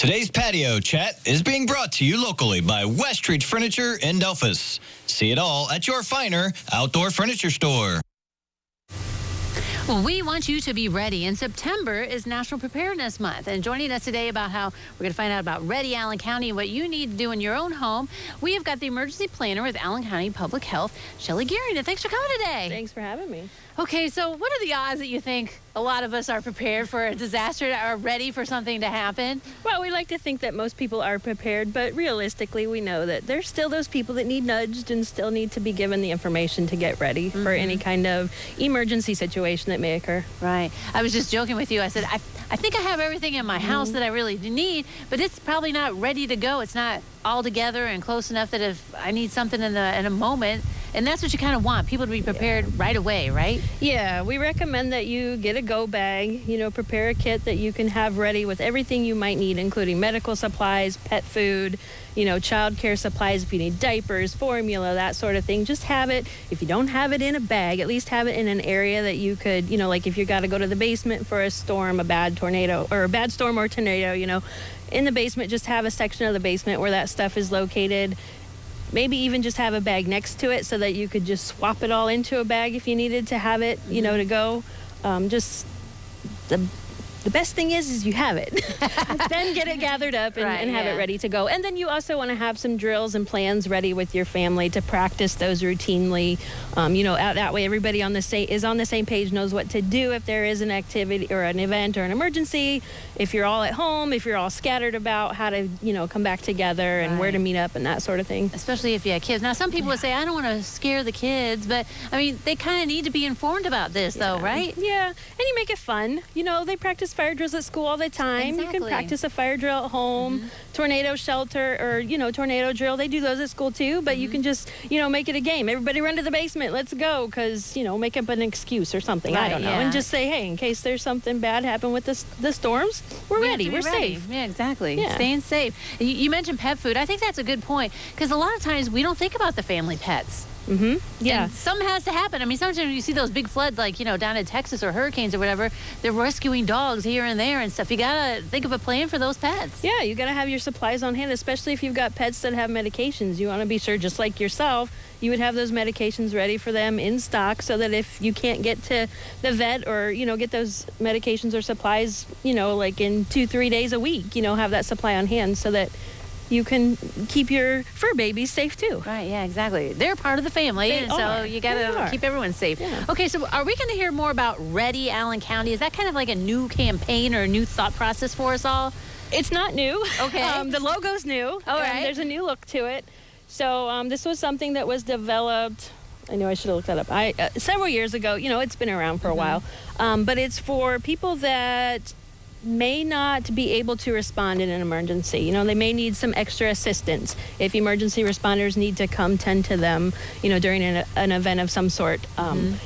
Today's patio chat is being brought to you locally by Westridge Furniture in Delphus. See it all at your finer outdoor furniture store. Well, we want you to be ready, and September is National Preparedness Month. And joining us today about how we're going to find out about Ready Allen County and what you need to do in your own home, we have got the emergency planner with Allen County Public Health, Shelly Gearing. And thanks for coming today. Thanks for having me. Okay, so what are the odds that you think a lot of us are prepared for a disaster, are ready for something to happen? Well, we like to think that most people are prepared, but realistically, we know that there's still those people that need nudged and still need to be given the information to get ready for any kind of emergency situation that may occur. Right. I was just joking with you. I said, I think I have everything in my house that I really need, but it's probably not ready to go. It's not all together and close enough that if I need something in a moment, and that's what you kind of want, people to be prepared right away, right? Yeah, we recommend that you get a go bag, prepare a kit that you can have ready with everything you might need, including medical supplies, pet food, child care supplies, if you need diapers, formula, that sort of thing. Just have it. If you don't have it in a bag, at least have it in an area that you could, like if you got to go to the basement for a storm, a bad storm or tornado, in the basement, just have a section of the basement where that stuff is located. Maybe even just have a bag next to it so that you could just swap it all into a bag if you needed to have it, to go. Just the best thing is you have it. Then get it gathered up and have it ready to go. And then you also want to have some drills and plans ready with your family to practice those routinely. That way everybody is on the same page, knows what to do if there is an activity or an event or an emergency. If you're all at home, if you're all scattered about, how to, come back together and where to meet up and that sort of thing. Especially if you have kids. Now, some people would say, I don't want to scare the kids, but, they kind of need to be informed about this, though, right? Yeah, and you make it fun. They practice fire drills at school all the time. Exactly. You can practice a fire drill at home, tornado shelter, or tornado drill. They do those at school too, but you can just make it a game. Everybody run to the basement, let's go, because make up an excuse or something. I don't know, and just say, hey, in case there's something bad happen with the storms, we're ready, we're safe. Yeah, exactly. Staying safe. You mentioned pet food. I think that's a good point, because a lot of times we don't think about the family pets. Yeah. And something has to happen. Sometimes when you see those big floods, like, down in Texas or hurricanes or whatever, they're rescuing dogs here and there and stuff. You got to think of a plan for those pets. Yeah, you got to have your supplies on hand, especially if you've got pets that have medications. You want to be sure, just like yourself, you would have those medications ready for them in stock so that if you can't get to the vet or, get those medications or supplies, like in 2-3 days a week, have that supply on hand so that you can keep your fur babies safe too. Right, yeah, exactly. They're part of the family, so you got to keep everyone safe. Yeah. Okay, so are we going to hear more about Ready Allen County? Is that kind of like a new campaign or a new thought process for us all? It's not new. Okay. The logo's new. All right. There's a new look to it. So this was something that was developed, I know I should have looked that up, several years ago. It's been around for a while. But it's for people that may not be able to respond in an emergency. They may need some extra assistance if emergency responders need to come tend to them, during an event of some sort.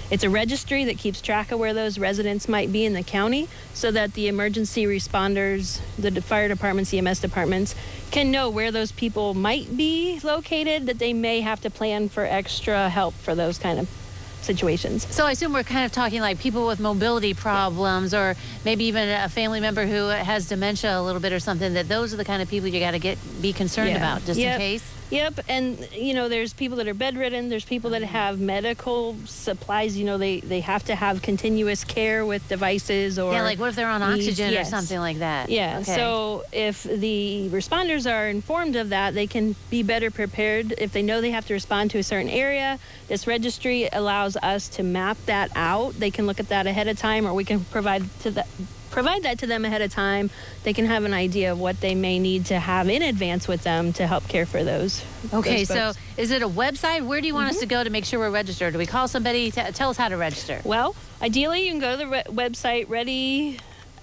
It's a registry that keeps track of where those residents might be in the county so that the emergency responders, the fire departments, EMS departments, can know where those people might be located, that they may have to plan for extra help for those kind of situations. So I assume we're kind of talking like people with mobility problems or maybe even a family member who has dementia a little bit or something, that those are the kind of people you got to be concerned about just in case. Yep, and there's people that are bedridden, there's people that have medical supplies, they have to have continuous care with devices or like what if they're on oxygen or something like that? Yeah, okay. So if the responders are informed of that, they can be better prepared. If they know they have to respond to a certain area, this registry allows us to map that out. They can look at that ahead of time, or we can provide that to them ahead of time. They can have an idea of what they may need to have in advance with them to help care for those. Okay, those so is it a website? Where do you want us to go to make sure we're registered? Do we call somebody? Tell us how to register. Well, ideally, you can go to the website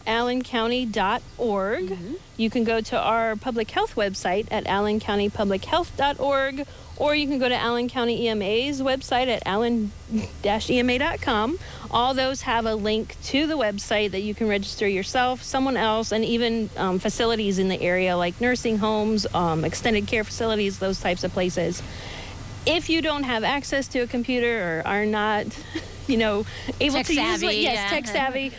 readyallencounty.org. You can go to our public health website at allencountypublichealth.org, or you can go to Allen County EMA's website at allen-ema.com. All those have a link to the website that you can register yourself, someone else, and even facilities in the area like nursing homes, extended care facilities, those types of places. If you don't have access to a computer or are not able Tech to use savvy, it. Yes, yeah. tech savvy.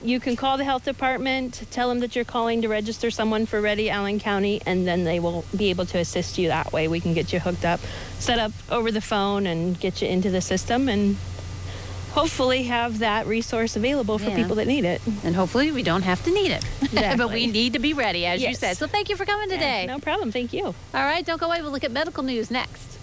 You can call the health department, tell them that you're calling to register someone for Ready Allen County, and then they will be able to assist you that way. We can get you hooked up, set up over the phone, and get you into the system, and hopefully have that resource available for people that need it. And hopefully we don't have to need it. Exactly. But we need to be ready, as you Yes. said. So thank you for coming today. No problem. Thank you. All right, don't go away. We'll look at medical news next.